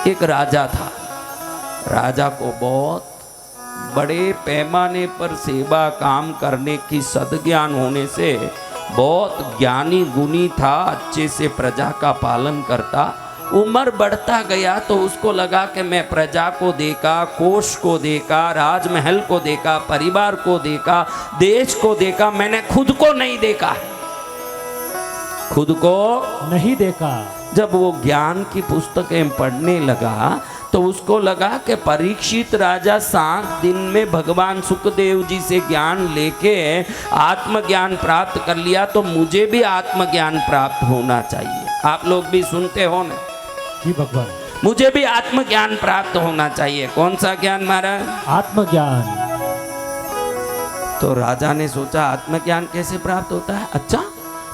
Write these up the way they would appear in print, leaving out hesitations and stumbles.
एक राजा था। राजा को बहुत बड़े पैमाने पर सेवा काम करने की सद्ज्ञान होने से बहुत ज्ञानी गुणी था, अच्छे से प्रजा का पालन करता। उम्र बढ़ता गया तो उसको लगा कि मैं प्रजा को देखा, कोष को देखा, राजमहल को देखा, परिवार को देखा, देश को देखा, मैंने खुद को नहीं देखा, खुद को नहीं देखा। जब वो ज्ञान की पुस्तकें पढ़ने लगा तो उसको लगा कि परीक्षित राजा 7 दिन में भगवान सुखदेव जी से ज्ञान लेके आत्मज्ञान प्राप्त कर लिया, तो मुझे भी आत्मज्ञान प्राप्त होना चाहिए। आप लोग भी सुनते हो ना जी भगवान, मुझे भी आत्मज्ञान प्राप्त होना चाहिए। कौन सा ज्ञान महाराज? आत्मज्ञान। तो राजा ने सोचा आत्मज्ञान कैसे प्राप्त होता है। अच्छा,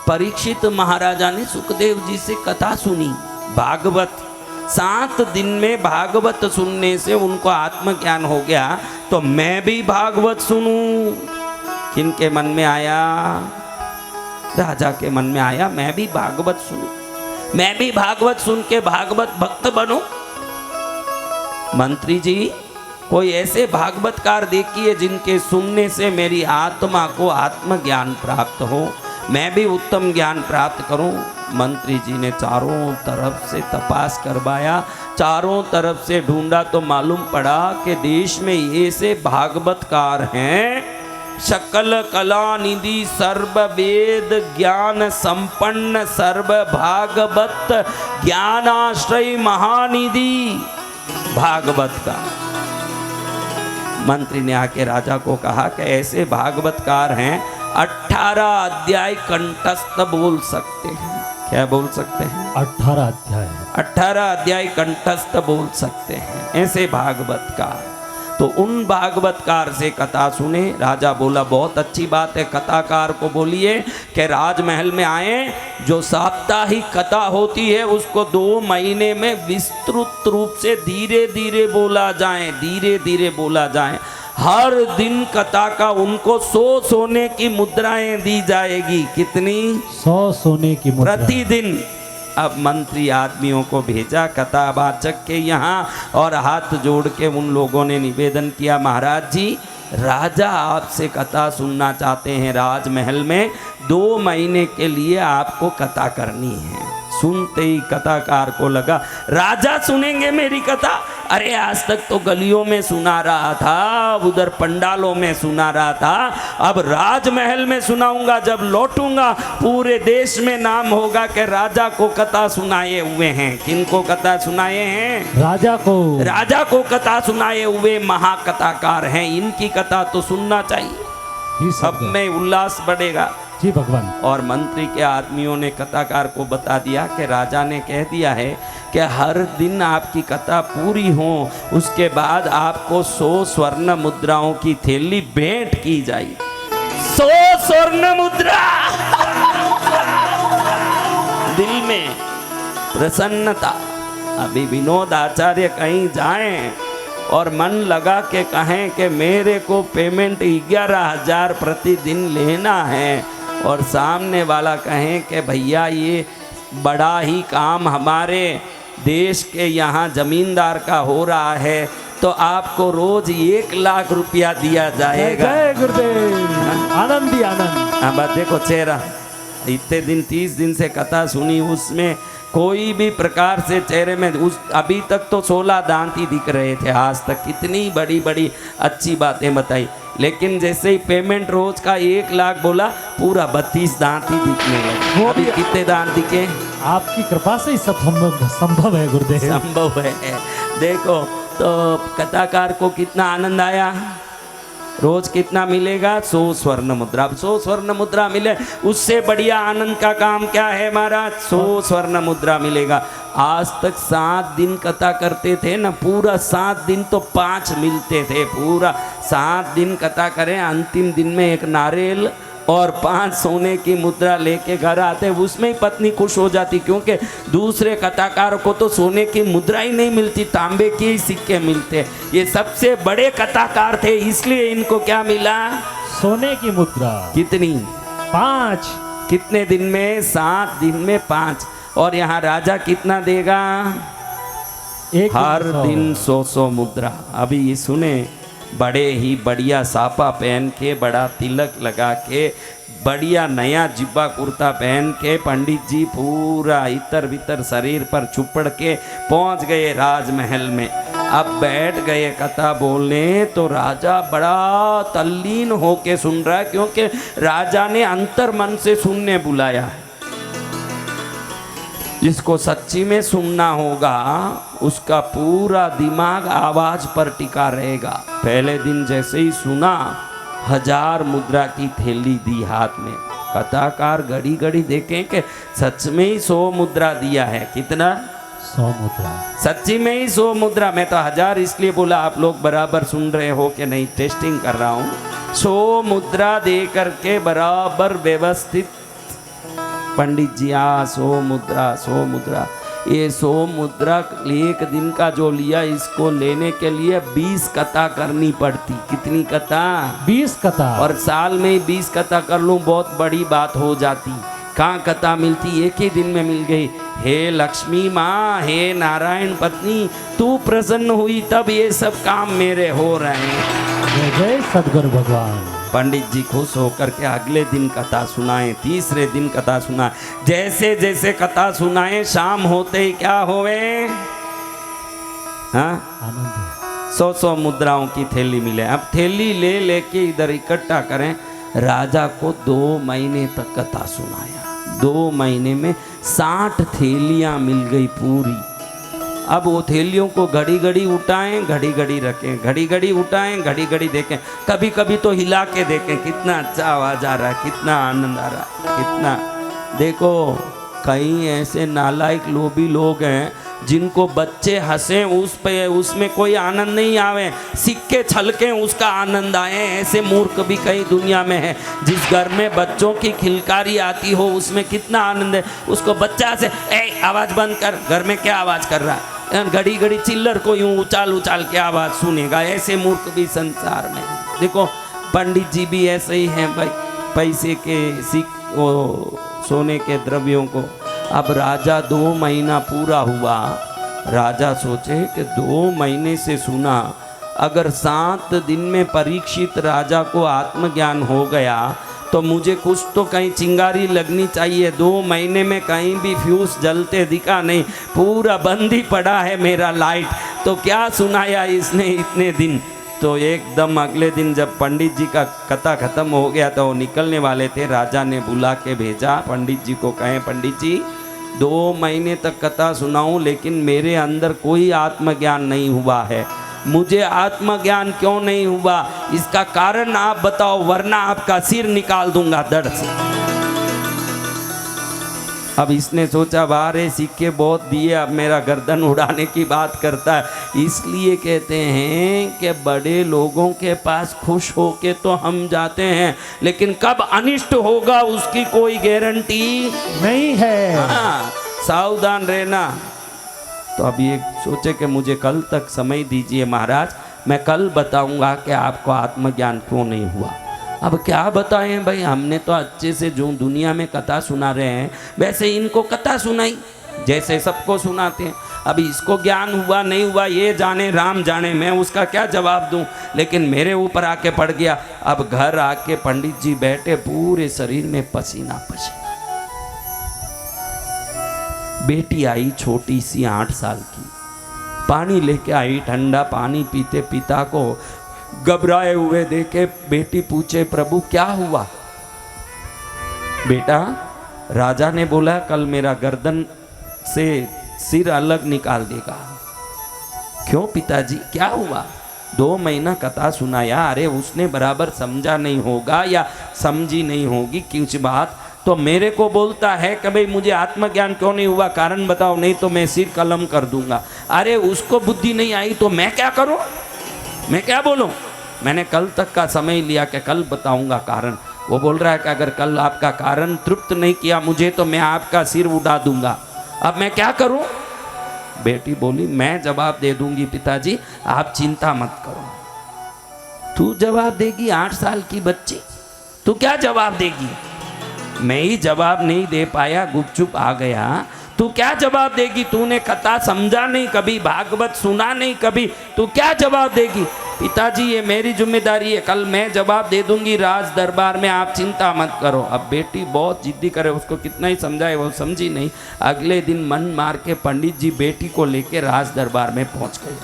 परीक्षित महाराजा ने सुखदेव जी से कथा सुनी, भागवत। 7 दिन में भागवत सुनने से उनको आत्मज्ञान हो गया, तो मैं भी भागवत सुनूं। किनके मन में आया? राजा के मन में आया, मैं भी भागवत सुनूं, मैं भी भागवत सुन के भागवत भक्त बनूं। मंत्री जी, कोई ऐसे भागवतकार देखिए जिनके सुनने से मेरी आत्मा को आत्मज्ञान प्राप्त हो, मैं भी उत्तम ज्ञान प्राप्त करूं। मंत्री जी ने चारों तरफ से तपास करवाया, चारों तरफ से ढूंढा तो मालूम पड़ा कि देश में ऐसे भागवतकार हैं, सकल कला निधि सर्व वेद ज्ञान संपन्न सर्व भागवत ज्ञानाश्रय महानिधि भागवत का। मंत्री ने आके राजा को कहा कि ऐसे भागवतकार हैं, 18 अध्याय कंठस्थ बोल सकते हैं। क्या बोल सकते हैं? 18 अध्याय। 18 अध्याय कंठस्थ बोल सकते हैं ऐसे भागवतकार। तो उन भागवतकार से कथा सुने। राजा बोला बहुत अच्छी बात है, कथाकार को बोलिए कि राजमहल में आए, जो साप्ताहिक कथा होती है उसको 2 महीने में विस्तृत रूप से धीरे धीरे बोला जाए, धीरे धीरे बोला जाए। हर दिन कथा का उनको 100 सोने की मुद्राएं दी जाएगी। कितनी? 100 सोने की मुद्रा प्रतिदिन। अब मंत्री आदमियों को भेजा कथावाचक के यहाँ, और हाथ जोड़ के उन लोगों ने निवेदन किया, महाराज जी, राजा आपसे कथा सुनना चाहते हैं, राजमहल में 2 महीने के लिए आपको कथा करनी है। सुनते ही कथाकार को लगा राजा सुनेंगे मेरी कथा? अरे आज तक तो गलियों में सुना रहा था, उधर पंडालों में सुना रहा था, अब राजमहल में सुनाऊंगा। जब लौटूंगा पूरे देश में नाम होगा कि राजा को कथा सुनाए हुए हैं। किनको कथा सुनाए हैं? राजा को। राजा को कथा सुनाए हुए महाकथाकार हैं, इनकी कथा तो सुनना चाहिए। सब में उल्लास बढ़ेगा। जी भगवान। और मंत्री के आदमियों ने कथाकार को बता दिया कि राजा ने कह दिया है कि हर दिन आपकी कथा पूरी हो, उसके बाद आपको 100 स्वर्ण मुद्राओं की थैली भेंट की जाएगी। 100 स्वर्ण मुद्रा। दिल में प्रसन्नता। अभी विनोद आचार्य कहीं जाएं और मन लगा के कहें कि मेरे को पेमेंट 11,000 प्रतिदिन लेना है, और सामने वाला कहें कि भैया ये बड़ा ही काम हमारे देश के यहाँ जमींदार का हो रहा है, तो आपको रोज 1 लाख रुपया दिया जाएगा। जय गुरुदेव। आनंद ही आनंद। अब देखो चेहरा, इतने दिन 30 दिन से कथा सुनी, उसमें कोई भी प्रकार से चेहरे में अभी तक तो 16 दांत ही दिख रहे थे आज तक। कितनी बड़ी बड़ी अच्छी बातें बताई, लेकिन जैसे ही पेमेंट रोज का 1 लाख बोला, पूरा 32 दांत ही दिखने लगे। अभी कितने दांत दिखे? आपकी कृपा से ही सब संभव है गुरुदेव। संभव है। देखो तो कथाकार को कितना आनंद आया। रोज कितना मिलेगा? 100 स्वर्ण मुद्रा। 100 स्वर्ण मुद्रा मिले, उससे बढ़िया आनंद का काम क्या है महाराज? 100 स्वर्ण मुद्रा मिलेगा। आज तक 7 दिन कथा करते थे ना, पूरा 7 दिन तो 5 मिलते थे। पूरा 7 दिन कथा करें, अंतिम दिन में 1 नारियल और 5 सोने की मुद्रा लेके घर आते, उसमें ही पत्नी खुश हो जाती, क्योंकि दूसरे कथाकार को तो सोने की मुद्रा ही नहीं मिलती, तांबे के ही सिक्के मिलते। ये सबसे बड़े कथाकार थे, इसलिए इनको क्या मिला? सोने की मुद्रा। कितनी? 5। कितने दिन में? 7 दिन में 5। और यहाँ राजा कितना देगा? एक हर दिन 100। दिन 100 मुद्रा। अभी ये सुने, बड़े ही बढ़िया सापा पहन के, बड़ा तिलक लगा के, बढ़िया नया जिब्बा कुर्ता पहन के पंडित जी पूरा इतर बितर शरीर पर चुपड़ के पहुंच गए राजमहल में। अब बैठ गए कथा बोलने, तो राजा बड़ा तल्लीन होके सुन रहा है, क्योंकि राजा ने अंतर मन से सुनने बुलाया है। जिसको सच्ची में सुनना होगा उसका पूरा दिमाग आवाज पर टिका रहेगा। पहले दिन जैसे ही सुना, 1000 मुद्रा की थैली दी हाथ में। कथाकार घड़ी घड़ी देखें कि सच में ही 100 मुद्रा दिया है। कितना? 100 मुद्रा। सच्ची में ही 100 मुद्रा। मैं तो 1000 इसलिए बोला, आप लोग बराबर सुन रहे हो कि नहीं, टेस्टिंग कर रहा हूँ। 100 मुद्रा दे करके बराबर व्यवस्थित पंडित जी 100 मुद्रा, 100 मुद्रा। ये 100 मुद्रा एक दिन का जो लिया, इसको लेने के लिए 20 कथा करनी पड़ती। कितनी कथा? 20 कथा। और साल में 20 कथा कर लूँ बहुत बड़ी बात हो जाती। कहाँ कथा मिलती, एक ही दिन में मिल गई। हे लक्ष्मी माँ, हे नारायण पत्नी, तू प्रसन्न हुई तब ये सब काम मेरे हो रहे हैं। जय जय सदगुरु भगवान। पंडित जी खुश होकर के अगले दिन कथा सुनाए, तीसरे दिन कथा सुनाए। जैसे जैसे कथा सुनाए, शाम होते ही क्या होवे? हाँ, आनंद। 100 मुद्राओं की थैली मिले। अब थैली ले लेके इधर इकट्ठा करें। राजा को 2 महीने तक कथा सुनाया। 2 महीने में 60 थैलियां मिल गई पूरी। अब वो थैलियों को घड़ी घड़ी उठाएं, घड़ी घड़ी रखें, घड़ी घड़ी उठाएं, घड़ी घड़ी देखें, कभी कभी तो हिला के देखें कितना अच्छा आवाज आ रहा है, कितना आनंद आ रहा है, कितना। देखो, कई ऐसे नालायक लोभी लोग हैं जिनको बच्चे हंसे उस पे, उसमें कोई आनंद नहीं आवे, सिक्के छलके उसका आनंद आए। ऐसे मूर्ख भी कई दुनिया में है। जिस घर में बच्चों की खिलकारी आती हो उसमें कितना आनंद है। उसको बच्चा से आवाज बंद कर, घर में क्या आवाज कर रहा है, घड़ी घड़ी चिल्लर को यूं उचाल उचाल के आवाज सुनेगा। ऐसे मूर्ख भी संसार में। देखो, पंडित जी भी ऐसे ही हैं भाई, पैसे के सोने के द्रव्यों को। अब राजा 2 महीना पूरा हुआ। राजा सोचे कि 2 महीने से सुना, अगर 7 दिन में परीक्षित राजा को आत्मज्ञान हो गया तो मुझे कुछ तो कहीं चिंगारी लगनी चाहिए। 2 महीने में कहीं भी फ्यूज जलते दिखा नहीं, पूरा बंद ही पड़ा है मेरा लाइट। तो क्या सुनाया इसने इतने दिन? तो एकदम अगले दिन जब पंडित जी का कथा खत्म हो गया तो वो निकलने वाले थे, राजा ने बुला के भेजा पंडित जी को। कहें, पंडित जी 2 महीने तक कथा सुनाऊं लेकिन मेरे अंदर कोई आत्मज्ञान नहीं हुआ है। मुझे आत्मज्ञान क्यों नहीं हुआ, इसका कारण आप बताओ, वरना आपका सिर निकाल दूंगा धड़ से। अब इसने सोचा, बारे सिक्के बहुत दिए, अब मेरा गर्दन उड़ाने की बात करता है। इसलिए कहते हैं कि बड़े लोगों के पास खुश होके तो हम जाते हैं, लेकिन कब अनिष्ट होगा उसकी कोई गारंटी नहीं है। हाँ, सावधान रहना। तो अब ये सोचे कि मुझे कल तक समय दीजिए महाराज, मैं कल बताऊंगा कि आपको आत्मज्ञान क्यों नहीं हुआ। अब क्या बताएं भाई, हमने तो अच्छे से जो दुनिया में कथा सुना रहे हैं वैसे इनको कथा सुनाई, जैसे सबको सुनाते हैं। अब इसको ज्ञान हुआ नहीं हुआ ये जाने, राम जाने, मैं उसका क्या जवाब दूं। लेकिन मेरे ऊपर आके पड़ गया। अब घर आके पंडित जी बैठे, पूरे शरीर में पसीना पसीना। बेटी आई छोटी सी 8 साल की, पानी लेके आई, ठंडा पानी पीते पिता को घबराए हुए देखे बेटी पूछे, प्रभु क्या हुआ? बेटा, राजा ने बोला कल मेरा गर्दन से सिर अलग निकाल देगा। क्यों पिताजी, क्या हुआ? 2 महीना कथा सुनाया, अरे उसने बराबर समझा नहीं होगा या समझी नहीं होगी कुछ बात, तो मेरे को बोलता है कि भाई मुझे आत्मज्ञान क्यों नहीं हुआ, कारण बताओ, नहीं तो मैं सिर कलम कर दूंगा। अरे उसको बुद्धि नहीं आई तो मैं क्या करूं, मैं क्या बोलूं? मैंने कल तक का समय लिया कि कल बताऊंगा कारण। वो बोल रहा है कि अगर कल आपका कारण तृप्त नहीं किया मुझे तो मैं आपका सिर उड़ा दूंगा। अब मैं क्या करूं? बेटी बोली, मैं जवाब दे दूंगी पिताजी, आप चिंता मत करो। तू जवाब देगी? 8 साल की बच्ची, तू क्या जवाब देगी? मैं ही जवाब नहीं दे पाया, गुपचुप आ गया तू क्या जवाब देगी? तूने कथा समझा नहीं कभी, भागवत सुना नहीं कभी, तू क्या जवाब देगी? पिताजी ये मेरी जिम्मेदारी है, कल मैं जवाब दे दूंगी राज दरबार में, आप चिंता मत करो। अब बेटी बहुत जिद्दी करे, उसको कितना ही समझाए वो समझी नहीं। अगले दिन मन मार के पंडित जी बेटी को लेके राज दरबार में पहुंच गए।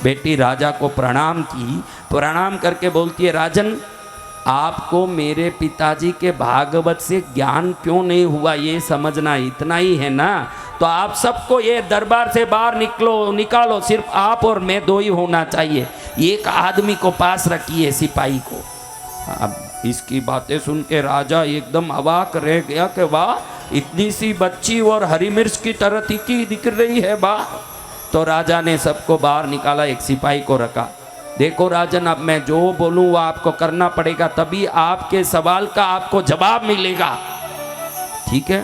बेटी राजा को प्रणाम की, प्रणाम करके बोलती है, राजन आपको मेरे पिताजी के भागवत से ज्ञान क्यों नहीं हुआ ये समझना, इतना ही है ना? तो आप सबको ये दरबार से बाहर निकालो, सिर्फ आप और मैं दो ही होना चाहिए। एक आदमी को पास रखिए, सिपाही को। अब इसकी बातें सुन के राजा एकदम अवाक रह गया कि वाह, इतनी सी बच्ची और हरी मिर्च की तरह तीखी दिख रही है वाह। तो राजा ने सबको बाहर निकाला, एक सिपाही को रखा। देखो राजन, अब मैं जो बोलूँ वो आपको करना पड़ेगा, तभी आपके सवाल का आपको जवाब मिलेगा। ठीक है,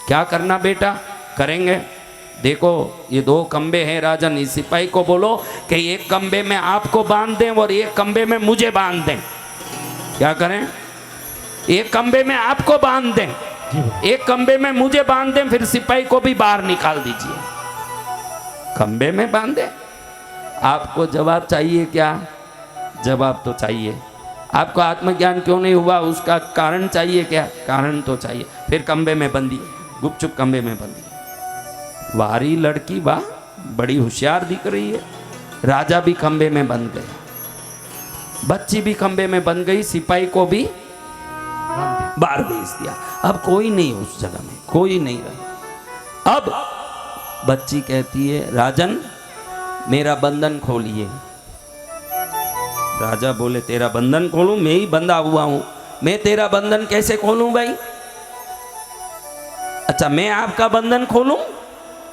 क्या करना बेटा? करेंगे। देखो ये दो खंबे हैं राजन, इस सिपाही को बोलो कि एक खंबे में आपको बांध दें और एक खंबे में मुझे बांध दें। क्या करें? एक खंबे में आपको बांध दें, एक खंबे में मुझे बांध दें, फिर सिपाही को भी बाहर निकाल दीजिए। खंबे में बांधे? आपको जवाब चाहिए क्या? जवाब तो चाहिए। आपको आत्मज्ञान क्यों नहीं हुआ उसका कारण चाहिए क्या? कारण तो चाहिए। फिर खंबे में बंदी, गुपचुप खंबे में बंदी। वारी लड़की वाह, बड़ी होशियार दिख रही है। राजा भी खंबे में बंद गया, बच्ची भी खंबे में बंद गई, सिपाही को भी बाहर भेज दिया। अब कोई नहीं उस जगह में, कोई नहीं रहा। अब बच्ची कहती है, राजन मेरा बंधन खोलिए। राजा बोले, तेरा बंधन खोलूं? मैं ही बंधा हुआ हूं, मैं तेरा बंधन कैसे खोलूं भाई? अच्छा मैं आपका बंधन खोलूं?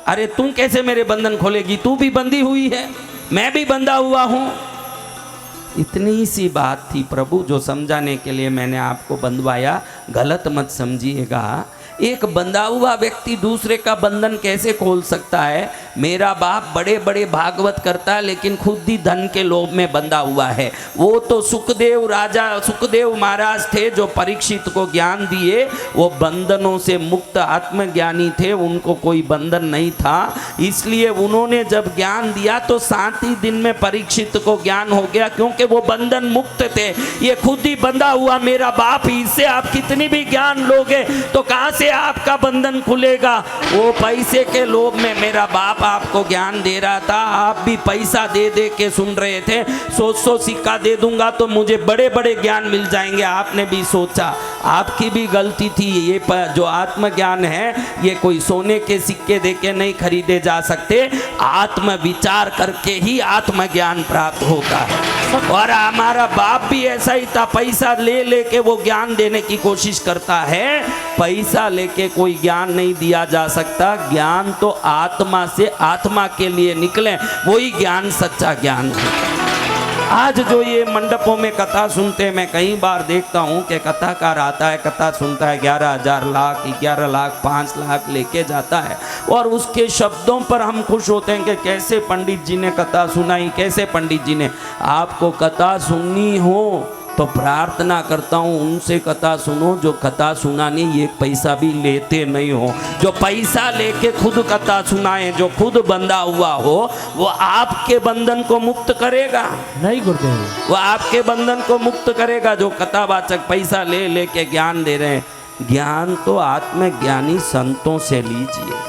अरे तुम कैसे मेरे बंधन खोलेगी? तू भी बंधी हुई है, मैं भी बंधा हुआ हूं। इतनी सी बात थी प्रभु जो समझाने के लिए मैंने आपको बंधवाया, गलत मत समझिएगा। एक बंधा हुआ व्यक्ति दूसरे का बंधन कैसे खोल सकता है? मेरा बाप बड़े बड़े भागवत करता है लेकिन खुद ही धन के लोभ में बंधा हुआ है। वो तो सुखदेव राजा, सुखदेव महाराज थे जो परीक्षित को ज्ञान दिए, वो बंधनों से मुक्त आत्मज्ञानी थे, उनको कोई बंधन नहीं था। इसलिए उन्होंने जब ज्ञान दिया तो 7 ही दिन में परीक्षित को ज्ञान हो गया, क्योंकि वो बंधन मुक्त थे। ये खुद ही बंधा हुआ मेरा बाप ही, इससे आप कितनी भी ज्ञान लोगे तो कहाँ से आपका बंधन खुलेगा? वो पैसे के लोभ में मेरा बाप आपको ज्ञान दे रहा था, आप भी पैसा दे दे के सुन रहे थे। 100 सिक्का दे दूंगा तो मुझे बड़े बड़े ज्ञान मिल जाएंगे, आपने भी सोचा। आपकी भी गलती थी। ये जो आत्मज्ञान है ये कोई सोने के सिक्के दे के नहीं खरीदे जा सकते, आत्म विचार करके ही आत्मज्ञान प्राप्त होता है। और हमारा बाप भी ऐसा ही था, पैसा ले लेके वो ज्ञान देने की कोशिश करता है। पैसा लेके कोई ज्ञान नहीं दिया जा सकता, ज्ञान तो आत्मा से आत्मा के लिए निकले, वही ज्ञान सच्चा ज्ञान है। आज जो ये मंडपों में कथा सुनते हैं, मैं कई बार देखता हूँ कि कथाकार आता है, कथा सुनता है, 11,000 लाख 11 लाख 5 लाख लेके जाता है और उसके शब्दों पर हम खुश होते हैं कि कैसे पंडित जी ने कथा सुनाई, कैसे पंडित जी ने। आपको कथा सुननी हो तो प्रार्थना करता हूँ उनसे कथा सुनो जो कथा सुनाने एक पैसा भी लेते नहीं हो, जो पैसा लेके खुद कथा सुनाए, जो खुद बंधा हुआ हो। वो आपके बंधन को मुक्त करेगा नहीं गुरुदेव, वो आपके बंधन को मुक्त करेगा। जो कथावाचक पैसा ले लेके ज्ञान दे रहे हैं, ज्ञान तो आत्मज्ञानी संतों से लीजिए,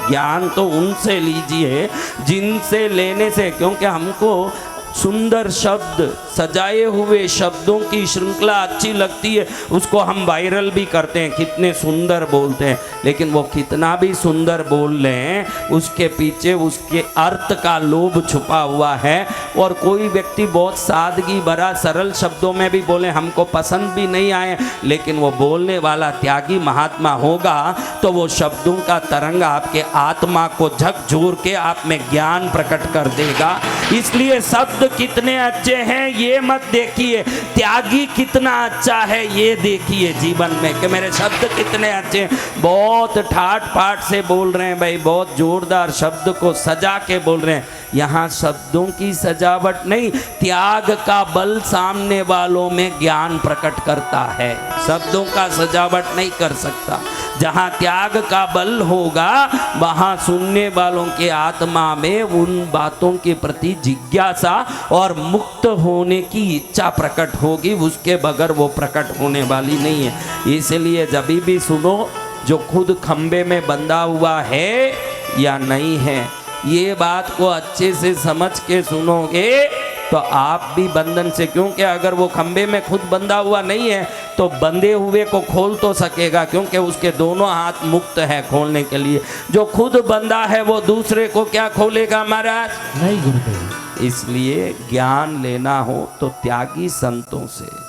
ज्ञान तो उनसे लीजिए जिनसे लेने से, क्योंकि हमको सुंदर शब्द, सजाए हुए शब्दों की श्रृंखला अच्छी लगती है, उसको हम वायरल भी करते हैं, कितने सुंदर बोलते हैं। लेकिन वो कितना भी सुंदर बोल लें, उसके पीछे उसके अर्थ का लोभ छुपा हुआ है। और कोई व्यक्ति बहुत सादगी भरा सरल शब्दों में भी बोले, हमको पसंद भी नहीं आए, लेकिन वो बोलने वाला त्यागी महात्मा होगा तो वो शब्दों का तरंग आपके आत्मा को झकझोर के आप में ज्ञान प्रकट कर देगा। इसलिए शब्द कितने अच्छे हैं ये मत देखिए, त्यागी कितना अच्छा है ये देखिए जीवन में, कि मेरे शब्द कितने अच्छे। बहुत ठाट पाट से बोल रहे हैं भाई, बहुत जोरदार शब्द को सजा के बोल रहे हैं। यहाँ शब्दों की सजावट नहीं, त्याग का बल सामने वालों में ज्ञान प्रकट करता है। शब्दों का सजावट नहीं कर सकता। जहाँ त्याग का बल होगा वहाँ सुनने वालों के आत्मा में उन बातों के प्रति जिज्ञासा और मुक्त होने की इच्छा प्रकट होगी, उसके बगैर वो प्रकट होने वाली नहीं है। इसलिए जब भी सुनो, जो खुद खंबे में बंधा हुआ है या नहीं है, ये बात को अच्छे से समझ के सुनोगे तो आप भी बंधन से, क्योंकि अगर वो खंबे में खुद बंधा हुआ नहीं है तो बंधे हुए को खोल तो सकेगा, क्योंकि उसके दोनों हाथ मुक्त है खोलने के लिए। जो खुद बंधा है वो दूसरे को क्या खोलेगा महाराज? नहीं गुरुदेव। इसलिए ज्ञान लेना हो तो त्यागी संतों से।